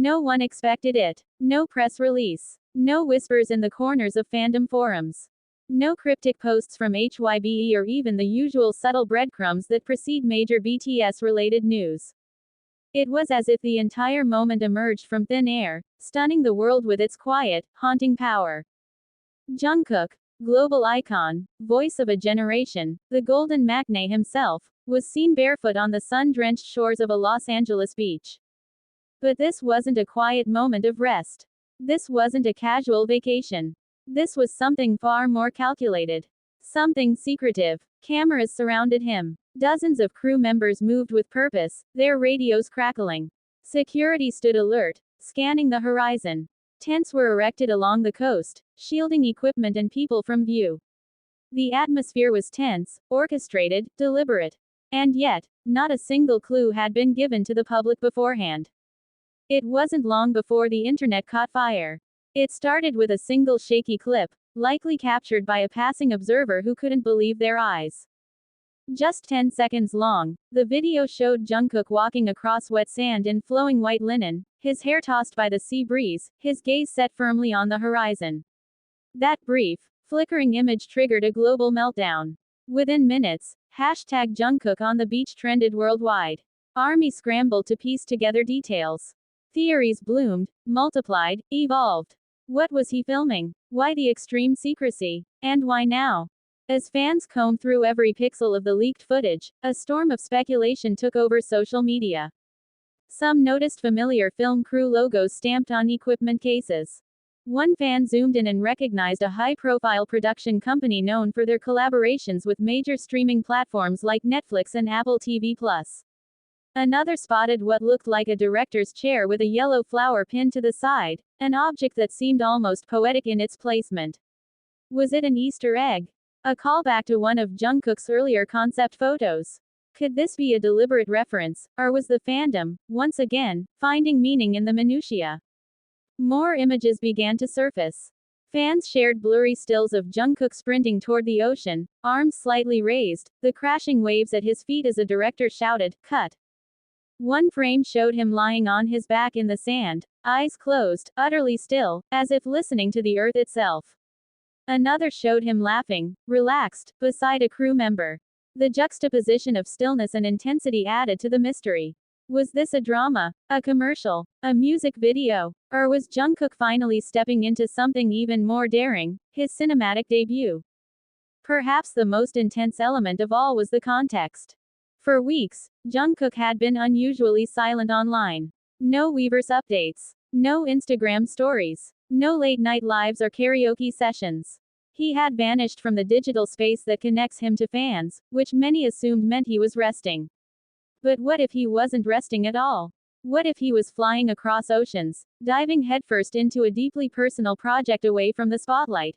No one expected it. No press release. No whispers in the corners of fandom forums. No cryptic posts from HYBE or even the usual subtle breadcrumbs that precede major BTS-related news. It was as if the entire moment emerged from thin air, stunning the world with its quiet, haunting power. Jungkook, global icon, voice of a generation, the golden matinee himself, was seen barefoot on the sun-drenched shores of a Los Angeles beach. But this wasn't a quiet moment of rest. This wasn't a casual vacation. This was something far more calculated. Something secretive. Cameras surrounded him. Dozens of crew members moved with purpose, their radios crackling. Security stood alert, scanning the horizon. Tents were erected along the coast, shielding equipment and people from view. The atmosphere was tense, orchestrated, deliberate. And yet, not a single clue had been given to the public beforehand. It wasn't long before the internet caught fire. It started with a single shaky clip, likely captured by a passing observer who couldn't believe their eyes. Just 10 seconds long, the video showed Jungkook walking across wet sand in flowing white linen, his hair tossed by the sea breeze, his gaze set firmly on the horizon. That brief, flickering image triggered a global meltdown. Within minutes, #Jungkook on the beach trended worldwide. Army scrambled to piece together details. Theories bloomed, multiplied, evolved. What was he filming? Why the extreme secrecy? And why now? As fans combed through every pixel of the leaked footage, a storm of speculation took over social media. Some noticed familiar film crew logos stamped on equipment cases. One fan zoomed in and recognized a high-profile production company known for their collaborations with major streaming platforms like Netflix and Apple TV+. Another spotted what looked like a director's chair with a yellow flower pinned to the side, an object that seemed almost poetic in its placement. Was it an Easter egg? A callback to one of Jungkook's earlier concept photos? Could this be a deliberate reference, or was the fandom, once again, finding meaning in the minutiae? More images began to surface. Fans shared blurry stills of Jungkook sprinting toward the ocean, arms slightly raised, the crashing waves at his feet as a director shouted, "Cut!" One frame showed him lying on his back in the sand, eyes closed, utterly still, as if listening to the earth itself. Another showed him laughing, relaxed, beside a crew member. The juxtaposition of stillness and intensity added to the mystery. Was this a drama, a commercial, a music video, or was Jungkook finally stepping into something even more daring, his cinematic debut? Perhaps the most intense element of all was the context. For weeks, Jungkook had been unusually silent online. No Weverse updates. No Instagram stories. No late-night lives or karaoke sessions. He had vanished from the digital space that connects him to fans, which many assumed meant he was resting. But what if he wasn't resting at all? What if he was flying across oceans, diving headfirst into a deeply personal project away from the spotlight?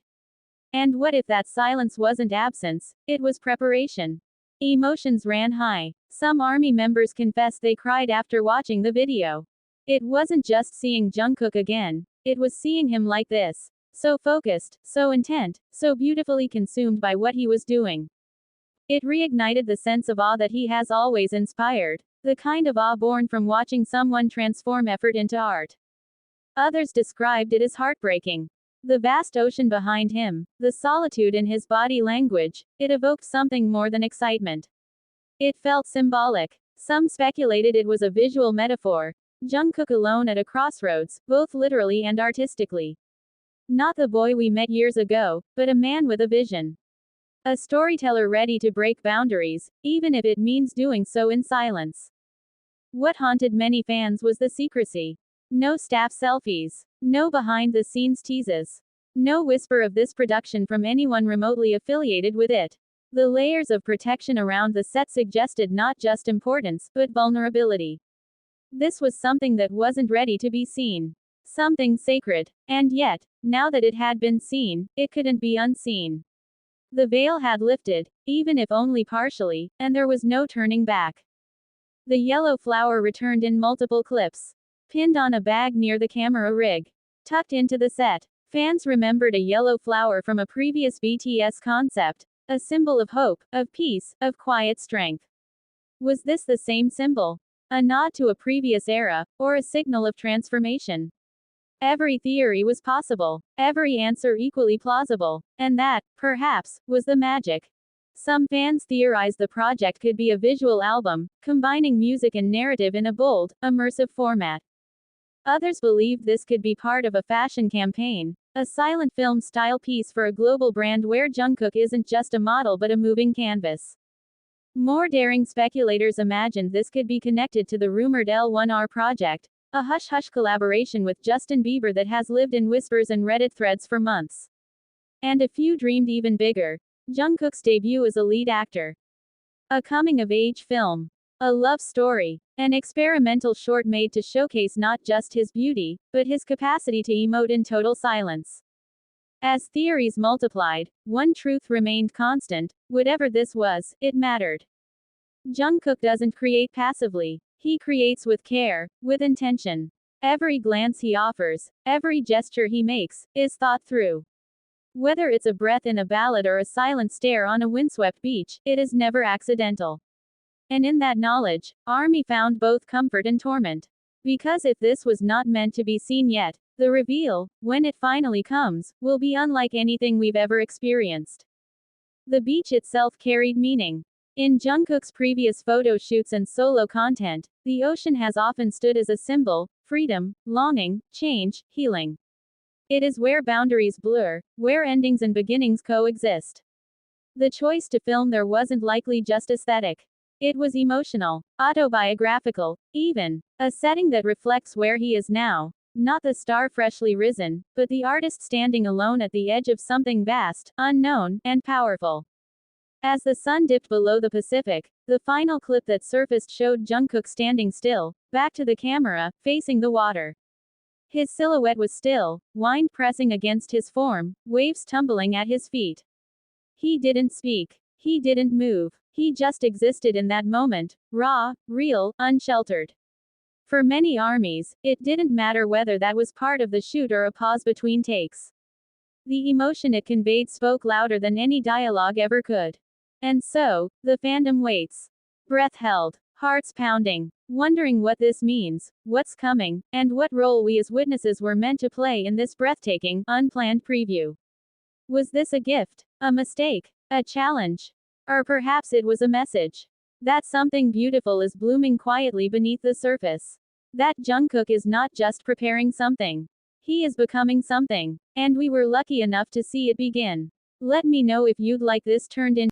And what if that silence wasn't absence, it was preparation? Emotions ran high. Some army members confessed they cried after watching the video. It wasn't just seeing Jungkook again, it was seeing him like this. So focused, so intent, so beautifully consumed by what he was doing. It reignited the sense of awe that he has always inspired, the kind of awe born from watching someone transform effort into art. Others described it as heartbreaking. The vast ocean behind him, the solitude in his body language, it evoked something more than excitement. It felt symbolic. Some speculated it was a visual metaphor. Jungkook alone at a crossroads, both literally and artistically. Not the boy we met years ago, but a man with a vision. A storyteller ready to break boundaries, even if it means doing so in silence. What haunted many fans was the secrecy. No staff selfies. No behind-the-scenes teases. No whisper of this production from anyone remotely affiliated with it. The layers of protection around the set suggested not just importance, but vulnerability. This was something that wasn't ready to be seen. Something sacred. And yet, now that it had been seen, it couldn't be unseen. The veil had lifted, even if only partially, and there was no turning back. The yellow flower returned in multiple clips. Pinned on a bag near the camera rig. Tucked into the set. Fans remembered a yellow flower from a previous BTS concept, a symbol of hope, of peace, of quiet strength. Was this the same symbol? a nod to a previous era, or a signal of transformation. Every theory was possible, every answer equally plausible, and that, perhaps, was the magic. Some fans theorized the project could be a visual album, combining music and narrative in a bold, immersive format. Others believed this could be part of a fashion campaign, a silent film-style piece for a global brand where Jungkook isn't just a model but a moving canvas. More daring speculators imagined this could be connected to the rumored L1R project, a hush-hush collaboration with Justin Bieber that has lived in whispers and Reddit threads for months. And a few dreamed even bigger: Jungkook's debut as a lead actor. A coming-of-age film. A love story. An experimental short made to showcase not just his beauty, but his capacity to emote in total silence. As theories multiplied, one truth remained constant: whatever this was, it mattered. Jungkook doesn't create passively. He creates with care, with intention. Every glance he offers, every gesture he makes, is thought through. Whether it's a breath in a ballad or a silent stare on a windswept beach, it is never accidental. And in that knowledge, ARMY found both comfort and torment. Because if this was not meant to be seen yet, the reveal, when it finally comes, will be unlike anything we've ever experienced. The beach itself carried meaning. In Jungkook's previous photo shoots and solo content, the ocean has often stood as a symbol: freedom, longing, change, healing. It is where boundaries blur, where endings and beginnings coexist. The choice to film there wasn't likely just aesthetic. It was emotional, autobiographical, even. A setting that reflects where he is now. Not the star freshly risen, but the artist standing alone at the edge of something vast, unknown, and powerful. As the sun dipped below the Pacific, the final clip that surfaced showed Jungkook standing still, back to the camera, facing the water. His silhouette was still, wind pressing against his form, waves tumbling at his feet. He didn't speak. He didn't move. He just existed in that moment, raw, real, unsheltered. For many armies, it didn't matter whether that was part of the shoot or a pause between takes. The emotion it conveyed spoke louder than any dialogue ever could. And so, the fandom waits. Breath held, hearts pounding, wondering what this means, what's coming, and what role we as witnesses were meant to play in this breathtaking, unplanned preview. Was this a gift? A mistake? A challenge? Or perhaps it was a message that something beautiful is blooming quietly beneath the surface. That Jungkook is not just preparing something. He is becoming something. And we were lucky enough to see it begin. Let me know if you'd like this turned into